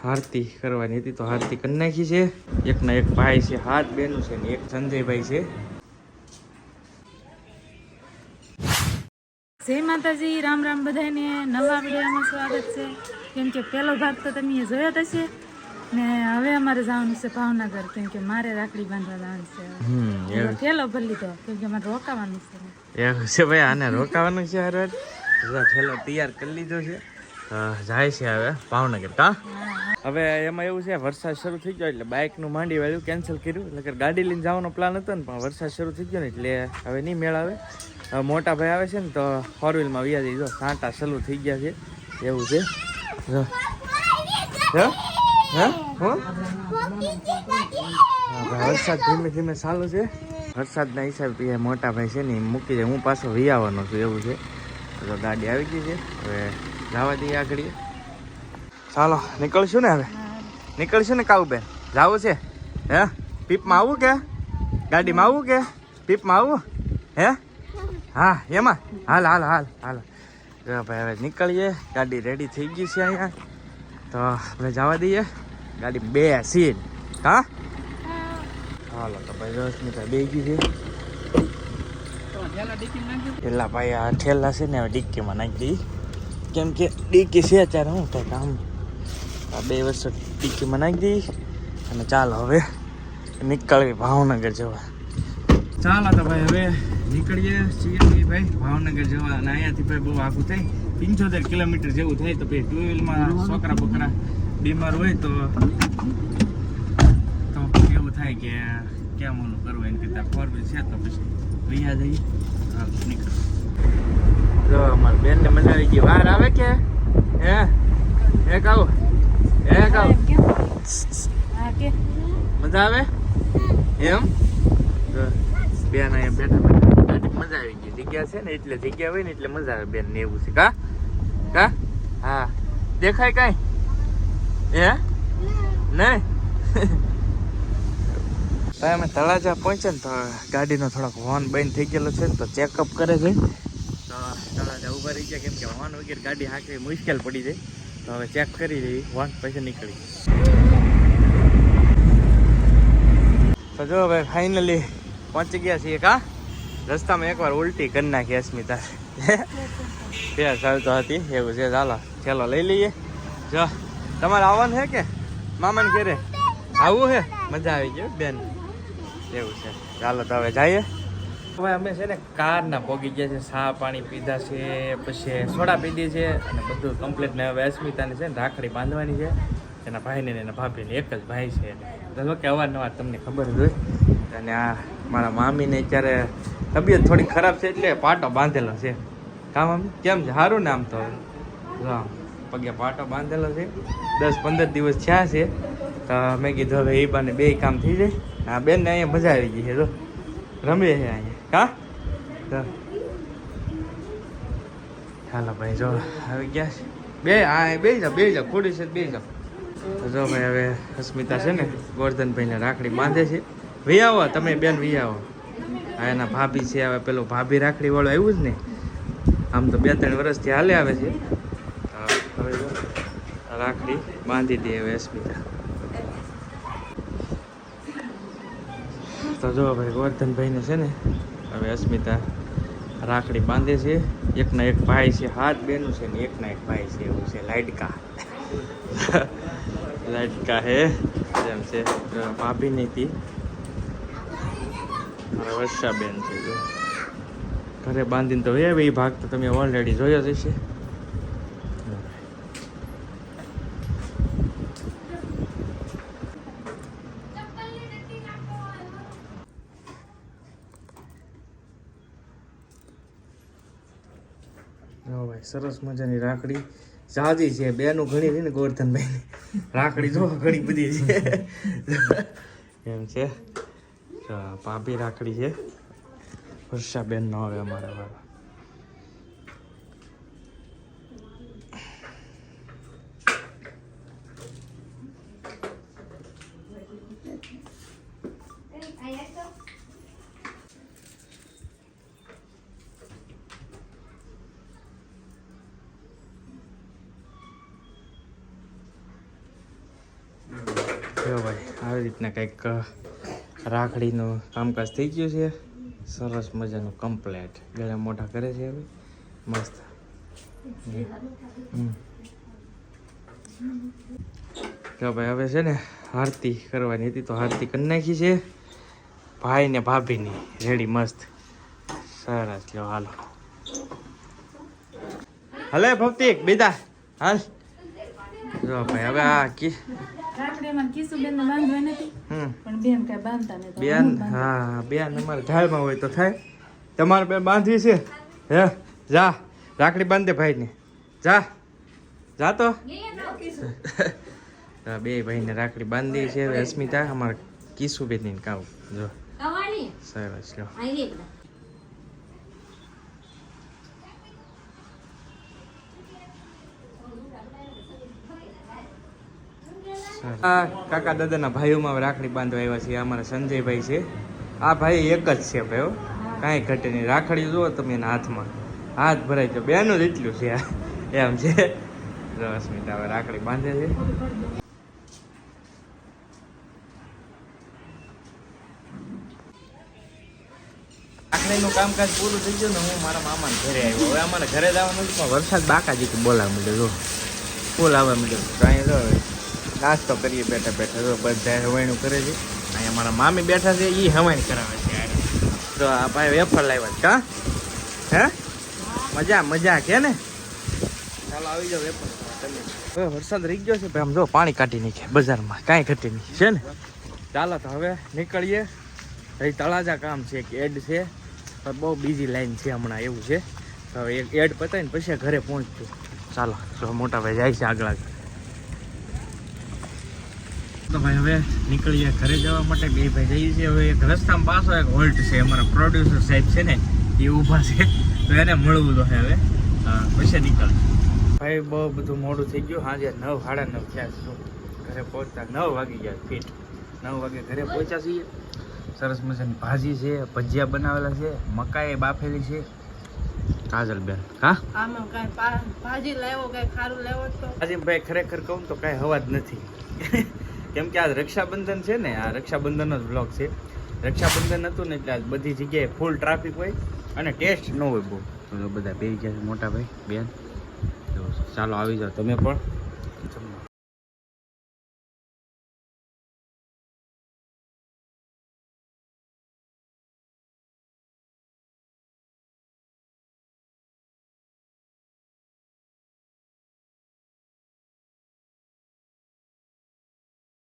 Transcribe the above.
આરતી કરવાની હતી તો આરતી કરી નાખી છે. એકના એક ભાઈ છે, 7 બહેનો છે ને એક સંજયભાઈ છે. જય માતાજી, રામ રામ બધાને. નવા વિડીયોમાં સ્વાગત છે. કેમ કે પહેલો ભાગ તો તમે જોયો જ હશે ને હવે અમારે જવાનું છે ભાવનગર, કેમ કે મારે રાખડી બાંધવા જવાનું છે. ઠેલો ભરી લીધો કેમ કે મારે રોકાવાનું છે. એવું છે ભાઈ, આને રોકાવાનું છે. હરવાર ઠેલો તૈયાર કરી લીધો છે. જાય છે હવે ભાવનગર. હવે એમાં એવું છે, વરસાદ શરૂ થઈ ગયો એટલે બાઇકનું માંડી વાળ્યું કેન્સલ કર્યું. એટલે ગાડી લઈને જવાનો પ્લાન હતો ને, પણ વરસાદ શરૂ થઈ ગયો ને એટલે હવે નહીં મેળ આવે. મોટા ભાઈ આવે છે ને તો 4 વ્હીલમાં વ્યા દીધો. સાંટા શરૂ થઈ ગયા છે એવું છે. વરસાદ ધીમે ધીમે ચાલુ છે. વરસાદના હિસાબે મોટા ભાઈ છે ને મૂકી જાય, હું પાછો વી આવવાનો છું એવું છે. તો ગાડી આવી ગઈ છે, હવે જવા દઈએ આગળ. ચાલો નીકળશું ને, હવે નીકળશું ને કાઉબેન. જવું છે હે? પીપમાં આવું કે ગાડીમાં આવું કે પીપમાં આવું હે? હા એમાં હાલ હાલ હાલ હાલ. ભાઈ હવે નીકળીએ. ગાડી રેડી થઈ ગઈ છે અહીંયા, તો આપણે જવા દઈએ. ગાડી 2 સીટ. હા હાલો તો ભાઈ રશ્મિતા બે ગઈ છે. પેલા ભાઈ આ ઠેલા છે ને હવે ડિક્કીમાં નાખી દઈ, કેમ કે ડિક્કી છે અત્યારે હું કંઈક આમ 2 વર્ષ ડિક્કીમાં નાખી દઈ. અને ચાલો હવે નીકળવી ભાવનગર જવા. ચાલો તો ભાઈ હવે નીકળીએ છીએ ભાઈ ભાવનગર જવા. અને અહીંયાથી ભાઈ બહુ આખું થાય 75 કિલોમીટર જેવું થાય. તો ભાઈ 2 વ્હીલમાં છોકરા બોકરા બીમાર હોય તો એવું થાય કે કેમ ઓલું કરવું એને કરતા 4 વ્હીલ છે તો પછી વૈયા જઈએ. નીકળ જો અમારી બેનને મજા આવી ગઈ. વાર આવે કે હે હે કાઉ હે કાઉ મજા આવે એમ? બેન અહીંયા બેઠા બેઠા મજા આવી ગઈ. જગ્યા છે ને એટલે જગ્યા હોય ને એટલે મજા આવે બેન ને એવું છે. કા કા હા દેખાય કઈ હે નહીં? અમે તળાજા પહોંચ્યા ને તો ગાડીનો થોડોક હોર્ન બંધ થઈ ગયેલો છે ને તો ચેકઅપ કરે છે. તો તળાજા ઊભા રહી ગયા, કેમ કે હોર્ન વગેરે ગાડી હાંકવી મુશ્કેલ પડી જાય. તો હવે ચેક કરી રહી હોર્ન પછી નીકળી. તો જો ભાઈ ફાઇનલી પહોંચી ગયા છીએ. કા રસ્તામાં એકવાર ઉલટી કરી નાખી અસ્મિતા. ફેર ચાલતો હતી એવું છે. ચાલો ચાલો લઈ લઈએ. જો તમારે આવવાનું છે કે મામાને ઘરે આવું છે? મજા આવી ગઈ બેન એવું છે. ચાલો તો હવે જઈએ. હવે અમે છે ને કારના પોગી ગયા છે. ચા પાણી પીધા છે, પછી સોડા પીધી છે અને બધું કમ્પ્લીટ. ને હવે અસ્મિતાને છે ને રાખડી બાંધવાની છે. એના ભાઈને ને એના ભાભીને એક જ ભાઈ છે. તો કે અવારનવાર તમને ખબર જ હોય. અને આ મારા મામીને અત્યારે તબિયત થોડી ખરાબ છે એટલે પાટો બાંધેલો છે. કામ આમ કેમ છે? સારું ને આમ તો પગે પાટો બાંધેલો છે. 10-15 દિવસ થયા છે. તો મેં કીધું હવે એ બાને 2 કામ થઈ જાય. હા બેનને અહીંયા મજા આવી ગઈ છે. તો રમે છે અહીંયા. કા તો ચાલો ભાઈ જો આવી ગયા છે. બે જાઓ ખોડી છે બે જાઓ. તો જો ભાઈ હવે અસ્મિતા છે ને ગોરધનભાઈને રાખડી બાંધે છે. વી આવો તમે બેન વી આવો. હા એના ભાભી છે. હવે પેલું ભાભી રાખડી વાળું આવ્યું જ ને, આમ તો 2-3 વર્ષથી હાલે આવે છે. હવે રાખડી બાંધી દે હવે અસ્મિતા. તો જો ભાઈ ગોરધનભાઈને છે ને હવે અસ્મિતા રાખડી બાંધે છે. એકના એક ભાઈ છે, 7 બહેનો છે ને એકના એક ભાઈ છે એવું છે. લાડકા લાડકા હે જેમ છે. ભાભી નહીં હતી મારા વર્ષાબેન છે. જો ઘરે બાંધીને તો એ ભાગ તો તમે ઓલરેડી જોયો જ હશે. ભાઈ સરસ મજાની રાખડી સાદી છે. બેનું ઘણી છે ને ગોરધનભાઈ રાખડી જો ઘણી બધી છે એમ છે. ભાભી રાખડી છે વર્ષાબેન નો. હવે અમારા વાળા જો ભાઈ આવી રીતના કંઈક રાખડીનું કામકાજ થઈ ગયું છે. સરસ મજાનું કમ્પ્લેટ ગળા મોઢા કરે છે હવે મસ્ત. તો ભાઈ હવે છે ને આરતી કરવાની હતી તો આરતી કરી નાખી છે ભાઈ ને ભાભીની રેડી મસ્ત સરસ. લ્યો હાલો હલે ભૌતિક બીદા હાલ. જો ભાઈ હવે આ રાખડી માં કિશુબેન ને બાંધવા નથી પણ બેન કઈ બાંધતા નથી. બેન હા બેન અમારે ઢાળમાં હોય તો થાય. તમારે બેન બાંધવી છે હે જા રાખડી બાંધે ભાઈને જા જા તો. બે ભાઈને રાખડી બાંધી છે હવે અસ્મિતા અમારે કિશુબેન ની કાવ જો સરસ. લો કાકા દાદાના ભાઈઓમાં હવે રાખડી બાંધવા આવ્યા છે. અમારા સંજયભાઈ છે. આ ભાઈ એક જ છે ભાઈઓ કાંઈ ઘટે નહીં. રાખડી જુઓ તમે એના હાથમાં હાથ ભરાય તો બેનું જ એટલું છે એમ છે. અસ્મિતા હવે રાખડી બાંધે છે. રાખડીનું કામકાજ પૂરું થઈ ગયું ને હું મારા મામાને ઘરે આવ્યો. હવે અમારે ઘરે જવાનું હતું પણ વરસાદ બાકાજી બોલાવા માંડ્યો. જો ફૂલ આવવા માંડ્યો. કાંઈ જો નાસ્તો કરીએ બેઠા બેઠા. જો બધા હવાઈનું કરે છે. અહીંયા મારા મામી બેઠા છે એ હવાઈ કરાવે છે. તો આ ભાઈ વેફર લાવ્યા કા હે મજા મજા કે ને. ચાલો આવી જાઓ વેફર તમે. હવે વરસાદ રહી ગયો છે ભાઈ. આમ જો પાણી કાઢી નાખે બજારમાં કાંઈ ઘટી નહીં છે ને. ચાલો તો હવે નીકળીએ. અહીં તળાજા કામ છે કે એડ છે પણ બહુ બીજી લાઈન છે હમણાં એવું છે. તો હવે એક એડ પતાવીને પછી ઘરે પહોંચશું. ચાલો જો મોટા ભાઈ જાય છે આગળ આગળ. તો ભાઈ હવે નીકળીએ ઘરે જવા માટે. બે ભાઈ જઈએ છીએ. હવે એક રસ્તામાં પાછો એક હોલ્ટ છે. અમારા પ્રોડ્યુસર સાહેબ છે ને એ ઊભા છે તો એને મળવું તો હવે હા પછી નીકળ. ભાઈ બહુ બધું મોડું થઈ ગયું. સાંજે 9 સાડા 9 થયા છે ઘરે પહોંચતા. 9 વાગી ગયા ફીટ. 9 વાગે ઘરે પહોંચ્યા છીએ. સરસ મજાની ભાજી છે, ભજીયા બનાવેલા છે, મકાઈ બાફેલી છે. કાજલ બેન હા આમાં કઈ ભાજી લેવો કઈ ખારું લેવો તો આજે ભાઈ ખરેખર કહું તો કઈ હવા જ નથી. કેમ કે આજ રક્ષાબંધન છે ને. આ રક્ષાબંધનનો જ બ્લોગ છે. રક્ષાબંધન હતું ને એટલે આજ બધી જગ્યાએ ફૂલ ટ્રાફિક હોય અને ટેસ્ટ ન હોય બહુ. તો બધા બે ગયા છે મોટા ભાઈ બેન. ચાલો આવી જાઓ તમે પણ.